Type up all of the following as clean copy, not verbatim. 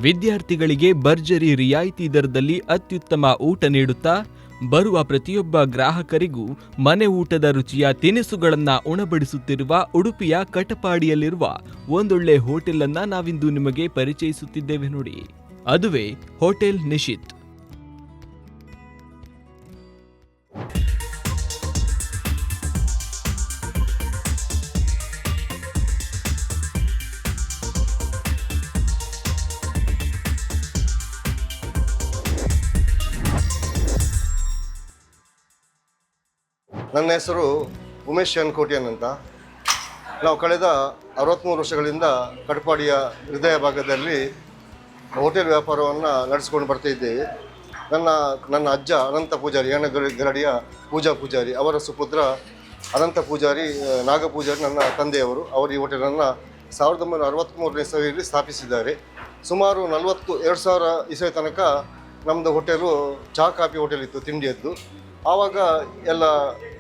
ವಿದ್ಯಾರ್ಥಿಗಳಿಗೆ ಭರ್ಜರಿ ರಿಯಾಯಿತಿ ದರದಲ್ಲಿ ಅತ್ಯುತ್ತಮ ಊಟ ನೀಡುತ್ತಾ ಬರುವ ಪ್ರತಿಯೊಬ್ಬ ಗ್ರಾಹಕರಿಗೂ ಮನೆ ಊಟದ ರುಚಿಯ ತಿನಿಸುಗಳನ್ನ ಉಣಬಡಿಸುತ್ತಿರುವ ಉಡುಪಿಯ ಕಟಪಾಡಿಯಲ್ಲಿರುವ ಒಂದೊಳ್ಳೆ ಹೋಟೆಲ್ ಅನ್ನ ನಾವಿಂದು ನಿಮಗೆ ಪರಿಚಯಿಸುತ್ತಿದ್ದೇವೆ ನೋಡಿ. ಅದುವೇ ಹೋಟೆಲ್ ನಿಶಿತ್. ನನ್ನ ಹೆಸರು ಉಮೇಶ್ ಎನ್ ಕೋಟ್ಯನ್ ಅಂತ. ನಾವು ಕಳೆದ 63 ವರ್ಷಗಳಿಂದ ಕಟಪಾಡಿಯ ಹೃದಯ ಭಾಗದಲ್ಲಿ ಹೋಟೆಲ್ ವ್ಯಾಪಾರವನ್ನು ನಡೆಸ್ಕೊಂಡು ಬರ್ತಾ ಇದ್ದೇವೆ. ನನ್ನ ಅಜ್ಜ ಅನಂತ ಪೂಜಾರಿ, ಗರಡಿಯ ಪೂಜಾರಿ, ಅವರ ಸುಪುತ್ರ ಅನಂತ ಪೂಜಾರಿ, ನಾಗ ಪೂಜಾರಿ ನನ್ನ ತಂದೆಯವರು. ಅವರು ಈ ಹೋಟೆಲನ್ನು 1963ನೇ ಇಸವಿಯಲ್ಲಿ ಸ್ಥಾಪಿಸಿದ್ದಾರೆ. ಸುಮಾರು 2000 ಇಸವಿ ತನಕ ನಮ್ಮದು ಹೋಟೆಲು ಚಹಾ ಕಾಫಿ ಹೋಟೆಲ್ ಇತ್ತು, ತಿಂಡಿಯದ್ದು. ಆವಾಗ ಎಲ್ಲ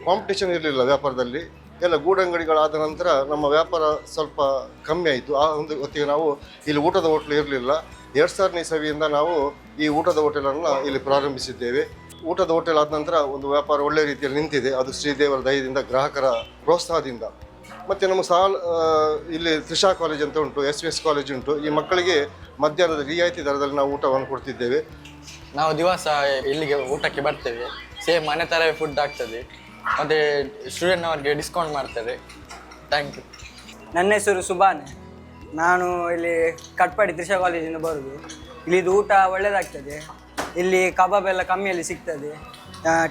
ಕಾಂಪಿಟೇಷನ್ ಇರಲಿಲ್ಲ ವ್ಯಾಪಾರದಲ್ಲಿ. ಎಲ್ಲ ಗೂಡಂಗಡಿಗಳಾದ ನಂತರ ನಮ್ಮ ವ್ಯಾಪಾರ ಸ್ವಲ್ಪ ಕಮ್ಮಿ ಆಯಿತು. ಆ ಒಂದು ಹೊತ್ತಿಗೆ ನಾವು ಇಲ್ಲಿ ಊಟದ ಹೋಟೆಲ್ ಇರಲಿಲ್ಲ. 2000ನೇ ಇಸವಿಯಿಂದ ನಾವು ಈ ಊಟದ ಹೋಟೆಲನ್ನು ಇಲ್ಲಿ ಪ್ರಾರಂಭಿಸಿದ್ದೇವೆ. ಊಟದ ಹೋಟೆಲ್ ಆದ ನಂತರ ಒಂದು ವ್ಯಾಪಾರ ಒಳ್ಳೆಯ ರೀತಿಯಲ್ಲಿ ನಿಂತಿದೆ. ಅದು ಶ್ರೀದೇವರ ದಯದಿಂದ, ಗ್ರಾಹಕರ ಪ್ರೋತ್ಸಾಹದಿಂದ. ಮತ್ತು ನಮ್ಮ ಇಲ್ಲಿ ತ್ರಿಷಾ ಕಾಲೇಜ್ ಅಂತ ಉಂಟು, SVS ಕಾಲೇಜ್ ಉಂಟು. ಈ ಮಕ್ಕಳಿಗೆ ಮಧ್ಯಾಹ್ನದ ರಿಯಾಯಿತಿ ದರದಲ್ಲಿ ನಾವು ಊಟವನ್ನು ಕೊಡ್ತಿದ್ದೇವೆ. ನಾವು ದಿವಸ ಇಲ್ಲಿಗೆ ಊಟಕ್ಕೆ ಬರ್ತೇವೆ. ಸೇಮ್ ಮನೆ ಥರವೇ ಫುಡ್ ಆಗ್ತದೆ. ಮತ್ತು ಸ್ಟೂಡೆಂಟ್ನವ್ರಿಗೆ ಡಿಸ್ಕೌಂಟ್ ಮಾಡ್ತಾರೆ. Thank you. ನನ್ನ ಹೆಸರು ಸುಬಾನೆ. ನಾನು ಇಲ್ಲಿ ಕಟ್ಪಾಡಿ ತ್ರಿಷಾ ಕಾಲೇಜಿಂದ ಬರೋದು. ಇಲ್ಲಿದು ಊಟ ಒಳ್ಳೆಯದಾಗ್ತದೆ. ಇಲ್ಲಿ ಕಬಾಬ್ ಎಲ್ಲ ಕಮ್ಮಿಯಲ್ಲಿ ಸಿಗ್ತದೆ.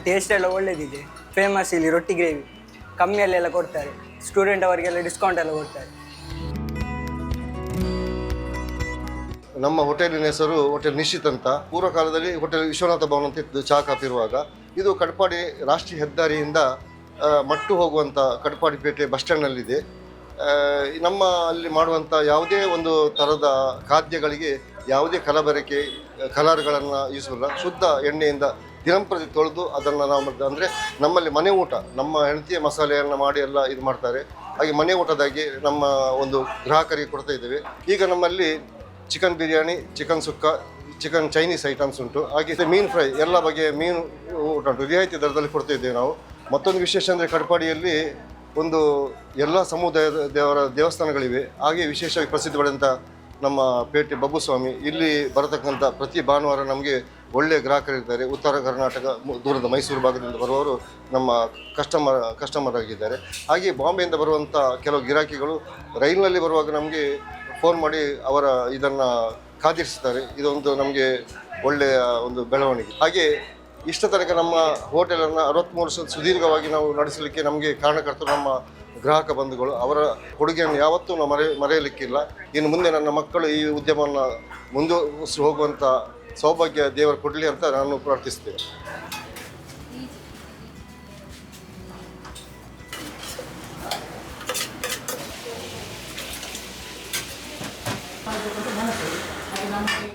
ಟೇಸ್ಟ್ ಎಲ್ಲ ಒಳ್ಳೆಯದಿದೆ. ಫೇಮಸ್ ಇಲ್ಲಿ ರೊಟ್ಟಿ ಗ್ರೇವಿ ಕಮ್ಮಿಯಲ್ಲೆಲ್ಲ ಕೊಡ್ತಾರೆ. ಸ್ಟೂಡೆಂಟ್ ಅವರಿಗೆಲ್ಲ ಡಿಸ್ಕೌಂಟ್ ಎಲ್ಲ ಕೊಡ್ತಾರೆ. ನಮ್ಮ ಹೋಟೆಲಿನ ಹೆಸರು ಹೋಟೆಲ್ ನಿಶಿತ್ ಅಂತ. ಪೂರ್ವ ಕಾಲದಲ್ಲಿ ಹೋಟೆಲ್ ವಿಶ್ವನಾಥ ಭವನ ಅಂತ ಇತ್ತು ಚಹಾ ಕಾಫಿ ಇರುವಾಗ. ಇದು ಕಟಪಾಡಿ ರಾಷ್ಟ್ರೀಯ ಹೆದ್ದಾರಿಯಿಂದ ಮಟ್ಟು ಹೋಗುವಂಥ ಕಟಪಾಡಿ ಪೇಟೆ ಬಸ್ ಸ್ಟ್ಯಾಂಡ್ನಲ್ಲಿದೆ. ನಮ್ಮ ಅಲ್ಲಿ ಮಾಡುವಂಥ ಯಾವುದೇ ಒಂದು ಥರದ ಖಾದ್ಯಗಳಿಗೆ ಯಾವುದೇ ಕಲಬೆರಕೆ ಕಲರ್ಗಳನ್ನು ಯೂಸುಲ್ಲ. ಶುದ್ಧ ಎಣ್ಣೆಯಿಂದ ದಿನಂಪ್ರತಿ ತೊಳೆದು ಅದನ್ನು ನಾವು ಅಂದರೆ ನಮ್ಮಲ್ಲಿ ಮನೆ ಊಟ, ನಮ್ಮ ಹೆಂಡತಿಯ ಮಸಾಲೆಯನ್ನು ಮಾಡಿ ಎಲ್ಲ ಇದು ಮಾಡ್ತಾರೆ. ಹಾಗೆ ಮನೆ ಊಟದಾಗಿ ನಮ್ಮ ಒಂದು ಗ್ರಾಹಕರಿಗೆ ಕೊಡ್ತಾ ಇದ್ದೇವೆ. ಈಗ ನಮ್ಮಲ್ಲಿ ಚಿಕನ್ ಬಿರಿಯಾನಿ, ಚಿಕನ್ ಸುಕ್ಕ, ಚಿಕನ್ ಚೈನೀಸ್ ಐಟಮ್ಸ್ ಉಂಟು. ಹಾಗೆ ಮೀನು ಫ್ರೈ, ಎಲ್ಲ ಬಗೆಯ ಮೀನು ಊಟ ಉಂಟು. ರಿಯಾಯಿತಿ ದರದಲ್ಲಿ ಕೊಡ್ತಾ ಇದ್ದೇವೆ ನಾವು. ಮತ್ತೊಂದು ವಿಶೇಷ ಅಂದರೆ ಕಟಪಾಡಿಯಲ್ಲಿ ಒಂದು ಎಲ್ಲ ಸಮುದಾಯದ ದೇವಸ್ಥಾನಗಳಿವೆ. ಹಾಗೆ ವಿಶೇಷವಾಗಿ ಪ್ರಸಿದ್ಧಿ ಪಡೆದಂಥ ನಮ್ಮ ಪೇಟೆ ಬಬ್ಬುಸ್ವಾಮಿ, ಇಲ್ಲಿ ಬರತಕ್ಕಂಥ ಪ್ರತಿ ಭಾನುವಾರ ನಮಗೆ ಒಳ್ಳೆಯ ಗ್ರಾಹಕರಿದ್ದಾರೆ. ಉತ್ತರ ಕರ್ನಾಟಕ, ದೂರದ ಮೈಸೂರು ಭಾಗದಿಂದ ಬರುವವರು ನಮ್ಮ ಕಸ್ಟಮರ್ ಆಗಿದ್ದಾರೆ. ಹಾಗೆ ಬಾಂಬೆಯಿಂದ ಬರುವಂಥ ಕೆಲವು ಗಿರಾಕಿಗಳು ರೈಲಿನಲ್ಲಿ ಬರುವಾಗ ನಮಗೆ ಫೋನ್ ಮಾಡಿ ಅವರ ಇದನ್ನು ಕಾದಿರಿಸ್ತಾರೆ. ಇದೊಂದು ನಮಗೆ ಒಳ್ಳೆಯ ಒಂದು ಬೆಳವಣಿಗೆ. ಹಾಗೆ ಇಷ್ಟ ತನಕ ನಮ್ಮ ಹೋಟೆಲನ್ನು 63 ವರ್ಷ ಸುದೀರ್ಘವಾಗಿ ನಾವು ನಡೆಸಲಿಕ್ಕೆ ನಮಗೆ ಕಾರಣಕರ್ತರು ನಮ್ಮ ಗ್ರಾಹಕ ಬಂಧುಗಳು. ಅವರ ಕೊಡುಗೆಯನ್ನು ಯಾವತ್ತೂ ನಾವು ಮರೆಯಲಿಕ್ಕಿಲ್ಲ. ಇನ್ನು ಮುಂದೆ ನನ್ನ ಮಕ್ಕಳು ಈ ಉದ್ಯಮವನ್ನು ಮುಂದುವರಿಸಿ ಹೋಗುವಂಥ ಸೌಭಾಗ್ಯ ದೇವರು ಕೊಡಲಿ ಅಂತ ನಾನು ಪ್ರಾರ್ಥಿಸ್ತೇನೆ.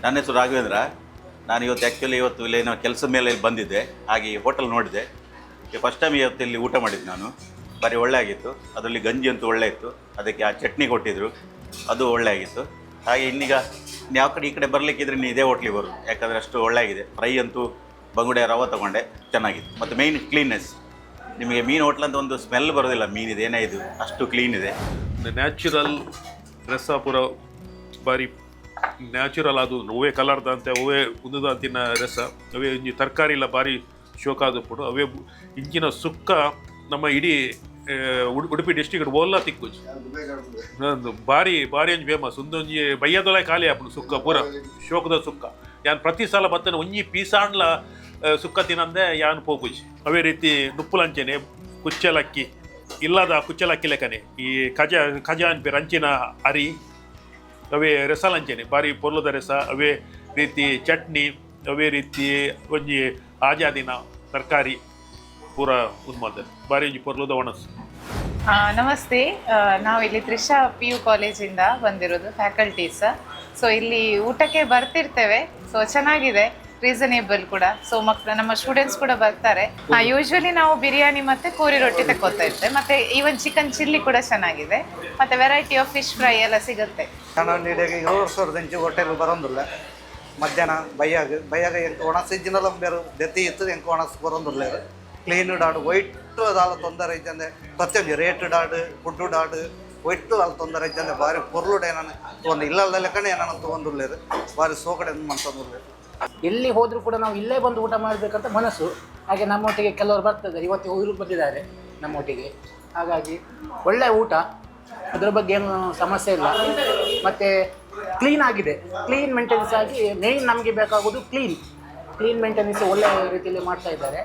ನನ್ನ ಹೆಸರು ರಾಘವೇಂದ್ರ. ನಾನು ಇವತ್ತು ಇಲ್ಲಿ ನಾವು ಕೆಲಸದ ಮೇಲೆ ಇಲ್ಲಿ ಬಂದಿದ್ದೆ. ಹಾಗೆ ಈ ಹೋಟೆಲ್ ನೋಡಿದೆ. ಫಸ್ಟ್ ಟೈಮ್ ಇವತ್ತು ಇಲ್ಲಿ ಊಟ ಮಾಡಿದ್ದು ನಾನು. ಭಾರಿ ಒಳ್ಳೆ ಆಗಿತ್ತು. ಅದರಲ್ಲಿ ಗಂಜಿ ಅಂತೂ ಒಳ್ಳೆ ಇತ್ತು. ಅದಕ್ಕೆ ಆ ಚಟ್ನಿ ಕೊಟ್ಟಿದ್ದರು, ಅದು ಒಳ್ಳೆ ಆಗಿತ್ತು. ಹಾಗೆ ಇನ್ನೀಗ ಯಾವ ಕಡೆ ಈ ಕಡೆ ಬರಲಿಕ್ಕಿದ್ರೆ ನೀವು ಇದೇ ಹೋಟ್ಲಿಗೆ ಬರೋದು, ಯಾಕಂದರೆ ಅಷ್ಟು ಒಳ್ಳೆ ಆಗಿದೆ. ಫ್ರೈ ಅಂತೂ ಬಂಗುಡೆ ರವೆ ತೊಗೊಂಡೆ, ಚೆನ್ನಾಗಿತ್ತು. ಮತ್ತು ಮೇಯ್ನ್ ಕ್ಲೀನ್ನೆಸ್. ನಿಮಗೆ ಮೀನು ಹೋಟ್ಲ್ ಅಂತ ಒಂದು ಸ್ಮೆಲ್ ಬರೋದಿಲ್ಲ. ಮೀನಿದೆ ಏನೇ ಇದು ಅಷ್ಟು ಕ್ಲೀನ್ ಇದೆ. ನ್ಯಾಚುರಲ್ ರಸಪುರ ಬಾರಿ ನ್ಯಾಚುರಲ್ ಅದು ಅವೇ ಕಲರ್ದಂತೆ ಅವೇ ಉಂದುದಂತಿನ ರಸ ಅವೇ ಇಂಜಿ ತರಕಾರಿ ಎಲ್ಲ ಭಾರಿ ಶೋಕಾದಪ್ಪಡು ಅವೇ ಇಂಚಿನ ಸುಕ್ಕ ನಮ್ಮ ಇಡೀ ಉಡುಪಿ ಡಿಸ್ಟ್ರಿಕ್ಟ್ ಓಲ್ಲ ತಿಕ್ಕುಜಿ ಭಾರಿ ಅಂಜಿ ಫೇಮಸ್. ಒಂದೊಂಜಿ ಬಯ್ಯದೊಳ ಖಾಲಿ ಆಪುಡು ಸುಕ್ಕ ಪೂರ ಶೋಕದ ಸುಕ್ಕ. ಯಾನ್ ಪ್ರತಿ ಸಲ ಬತ್ತನೆ ಒಂಜಿ ಪೀಸಾಂಡ್ಲ ಸುಕ್ಕ ತಿನ್ನಂದೆ ಯಾನ್ ಪೋಪುಜಿ. ಅವೇ ರೀತಿ ನುಪ್ಪುಲಂಚೆನೆ ಕುಚ್ಚಲಕ್ಕಿ ಇಲ್ಲದ ಕುಚ್ಚಲಕ್ಕಿ ಲೆಕ್ಕನೆ ಈ ಖಜ ಅನ್ಪೇರು ಅಂಚಿನ ಅರಿ ಅವೇ ರಸಲಂಚನೆ ಭಾರಿ ಪೊರ್ಲದ ರಸ. ಅವೇ ರೀತಿ ಚಟ್ನಿ, ಅವೇ ರೀತಿ ಒಂಜಿ ಆಜಾದಿನ ತರಕಾರಿ ಪೂರ ಉದ್ಮಲ್ದೆ ಭಾರಿ ಒಂಜಿ ಪೊರ್ಲದ ಒಣಸು. ನಮಸ್ತೆ, ನಾವಿಲ್ಲಿ ತ್ರಿಷಾ PU ಕಾಲೇಜಿಂದ ಬಂದಿರೋದು ಫ್ಯಾಕಲ್ಟೀಸ್. ಸೊ ಇಲ್ಲಿ ಊಟಕ್ಕೆ ಬರ್ತಿರ್ತೇವೆ. ಸೊ ಚೆನ್ನಾಗಿದೆ. ರೀಸನೇಬಲ್ ಕೂಡ. ಸೊ ನಮ್ಮ ಸ್ಟೂಡೆಂಟ್ಸ್ ಕೂಡ ಬರ್ತಾರೆ. ಯೂಶ್ವಲಿ ನಾವು ಬಿರಿಯಾನಿ ಮತ್ತೆ ಕೋರಿ ರೊಟ್ಟಿ ತಗೋತಾ ಇರ್ತೇವೆ. ಮತ್ತೆ ಈವನ್ ಚಿಕನ್ ಚಿಲ್ಲಿ ಕೂಡ ಚೆನ್ನಾಗಿದೆ. ಮತ್ತೆ ವೆರೈಟಿ ಆಫ್ ಫಿಶ್ ಫ್ರೈ ಎಲ್ಲ ಸಿಗುತ್ತೆ. ನಾನು 7 ವರ್ಷದಿಂದ ಹೋಟೆಲ್ ಬರೋದಿಲ್ಲ. ಮಧ್ಯಾಹ್ನ ಬಯ್ಯಾಗ ಎಂಕು ಒಣ ಸಿಜ್ಜಿನೆಲ್ಲ ಬೇರೆ ದೆತ್ತಿ ಇತ್ತು ಎಂಕು ಒಣ ಬರೋದಿಲ್ಲ. ಕ್ಲೀನ್ ಡಾಡು ವೈಟ್ ಅದಾಲ ತೊಂದರೆ ಇದ್ದಂದೆ ಪ್ರತಿಯೊಂದು ರೇಟ್ ಡಾಡು ಫುಡ್ಡು ಡಾಡು ಒಟ್ಟು ಅಲ್ಲಿ ತೊಂದರೆ ಇದ್ದಂದೆ ಭಾರಿ ಪೊರ್ಲುಡ ಏನಾನು ತೊಗೊಂಡು ಇಲ್ಲದ ಲೆಕ್ಕನೇ ಏನಾನು ತೊಗೊಂಡಿಲ್ಲ. ಭಾರಿ ಸೋಕಡೆ ಮಾಡ್ತಂದಿಲ್ಲ. ಎಲ್ಲಿ ಹೋದರೂ ಕೂಡ ನಾವು ಇಲ್ಲೇ ಬಂದು ಊಟ ಮಾಡಬೇಕಂತ ಮನಸ್ಸು. ಹಾಗೆ ನಮ್ಮೊಟ್ಟಿಗೆ ಕೆಲವರು ಬರ್ತಿದ್ದಾರೆ, ಇವತ್ತು ಇವರು ಬಂದಿದ್ದಾರೆ ನಮ್ಮೊಟ್ಟಿಗೆ. ಹಾಗಾಗಿ ಒಳ್ಳೆಯ ಊಟ, ಅದರ ಬಗ್ಗೆ ಏನು ಸಮಸ್ಯೆ ಇಲ್ಲ. ಮತ್ತು ಕ್ಲೀನ್ ಆಗಿದೆ, ಕ್ಲೀನ್ ಮೇಂಟೆನೆನ್ಸ್ ಆಗಿ. ಮೇಯ್ನ್ ನಮಗೆ ಬೇಕಾಗೋದು ಕ್ಲೀನ್ ಮೇಂಟೆನೆನ್ಸ್ ಒಳ್ಳೆಯ ರೀತಿಯಲ್ಲಿ ಮಾಡ್ತಾ ಇದ್ದಾರೆ.